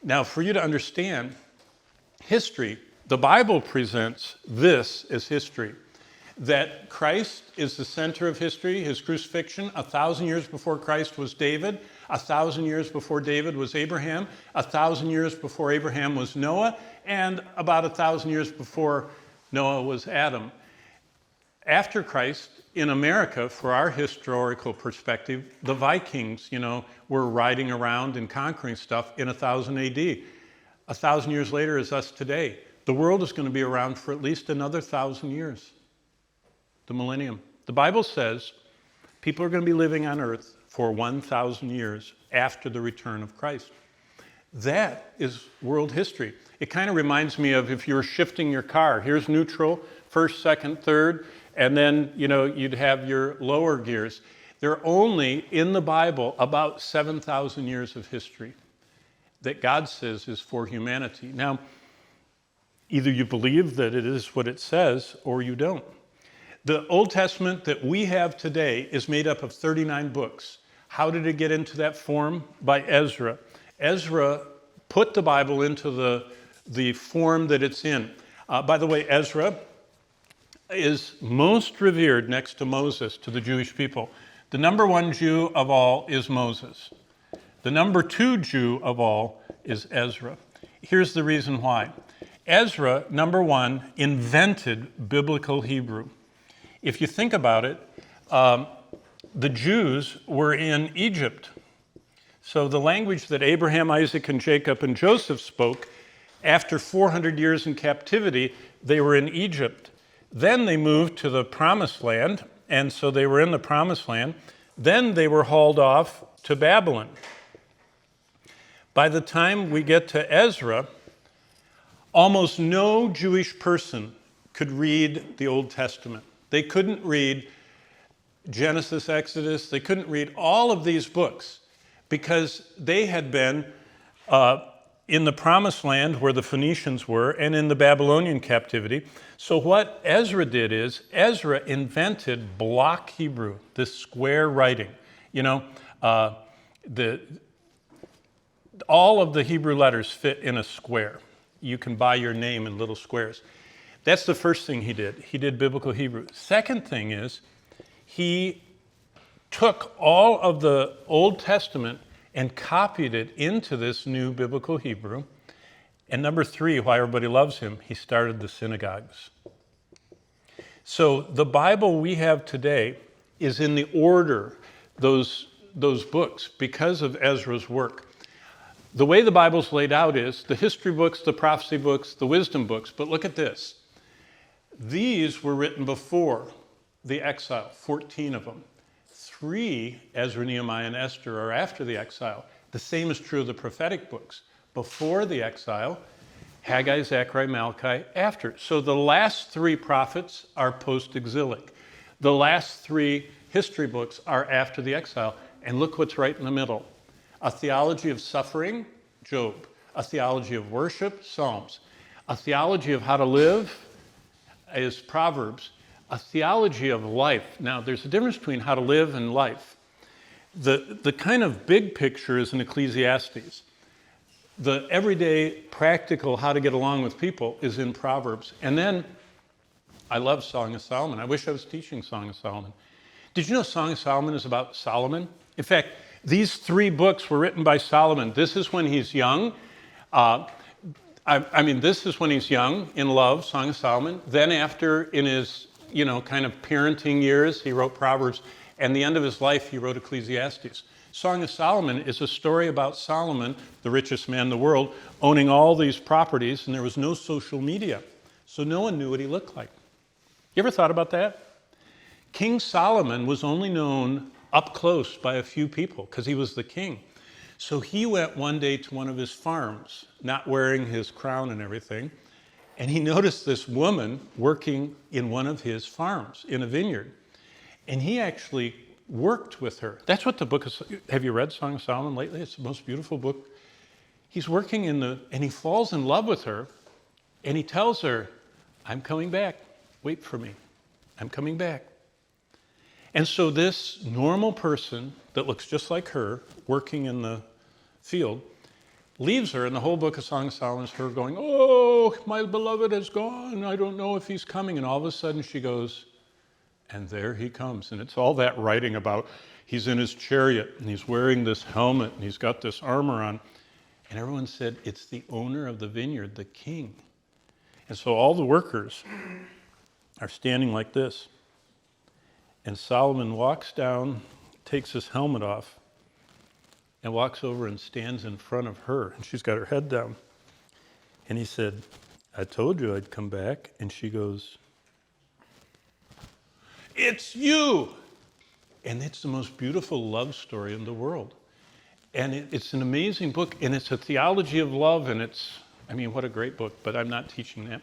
Now, for you to understand history, the Bible presents this as history, that Christ is the center of history, his crucifixion. 1,000 years before Christ was David. 1,000 years before David was Abraham. 1,000 years before Abraham was Noah. And about 1,000 years before Noah was Adam. After Christ, in America, for our historical perspective, the Vikings, were riding around and conquering stuff in 1000 AD. 1,000 years later is us today. The world is going to be around for at least another 1,000 years. The millennium. The Bible says people are going to be living on earth for 1,000 years after the return of Christ. That is world history. It kind of reminds me of if you were shifting your car. Here's neutral, first, second, third, and then, you'd have your lower gears. There are only, in the Bible, about 7,000 years of history that God says is for humanity. Now, either you believe that it is what it says, or you don't. The Old Testament that we have today is made up of 39 books. How did it get into that form? By Ezra. Ezra put the Bible into the form that it's in. By the way, Ezra is most revered next to Moses to the Jewish people. The number one Jew of all is Moses. The number two Jew of all is Ezra. Here's the reason why. Ezra, number one, invented biblical Hebrew. If you think about it, the Jews were in Egypt. So the language that Abraham, Isaac, and Jacob and Joseph spoke, after 400 years in captivity, they were in Egypt. Then they moved to the Promised Land, and so they were in the Promised Land. Then they were hauled off to Babylon. By the time we get to Ezra, almost no Jewish person could read the Old Testament. They couldn't read Genesis, Exodus. They couldn't read all of these books because they had been in the Promised Land where the Phoenicians were and in the Babylonian captivity. So what Ezra did is Ezra invented block Hebrew, this square writing. All of the Hebrew letters fit in a square. You can buy your name in little squares. That's the first thing he did. He did biblical Hebrew. Second thing is he took all of the Old Testament and copied it into this new biblical Hebrew. And number three, why everybody loves him, he started the synagogues. So the Bible we have today is in the order, those books, because of Ezra's work. The way the Bible's laid out is the history books, the prophecy books, the wisdom books. But look at this. These were written before the exile, 14 of them. 3, Ezra, Nehemiah, and Esther, are after the exile. The same is true of the prophetic books. Before the exile, Haggai, Zechariah, Malachi, after. So the last 3 prophets are post-exilic. The last 3 history books are after the exile. And look what's right in the middle. A theology of suffering, Job. A theology of worship, Psalms. A theology of how to live is Proverbs. A theology of life. Now, there's a difference between how to live and life. The kind of big picture is in Ecclesiastes. The everyday practical how to get along with people is in Proverbs. And then, I love Song of Solomon. I wish I was teaching Song of Solomon. Did you know Song of Solomon is about Solomon? In fact, these 3 books were written by Solomon. This is when he's young. This is when he's young, in love, Song of Solomon. Then after, in his, kind of parenting years, he wrote Proverbs. And the end of his life, he wrote Ecclesiastes. Song of Solomon is a story about Solomon, the richest man in the world, owning all these properties, and there was no social media. So no one knew what he looked like. You ever thought about that? King Solomon was only known up close by a few people because he was the king. So he went one day to one of his farms, not wearing his crown and everything, and he noticed this woman working in one of his farms in a vineyard. And he actually worked with her. That's what the book is. Have you read Song of Solomon lately? It's the most beautiful book. He's working and he falls in love with her, and he tells her, I'm coming back. Wait for me. I'm coming back. And so this normal person that looks just like her, working in the field, leaves her, and the whole book of Song of Solomon is her going, oh, my beloved has gone. I don't know if he's coming. And all of a sudden she goes, and there he comes. And it's all that writing about he's in his chariot, and he's wearing this helmet, and he's got this armor on. And everyone said, it's the owner of the vineyard, the king. And so all the workers are standing like this. And Solomon walks down, takes his helmet off, and walks over and stands in front of her. And she's got her head down. And he said, I told you I'd come back. And she goes, it's you. And it's the most beautiful love story in the world. And it's an amazing book, and it's a theology of love, and what a great book, but I'm not teaching that.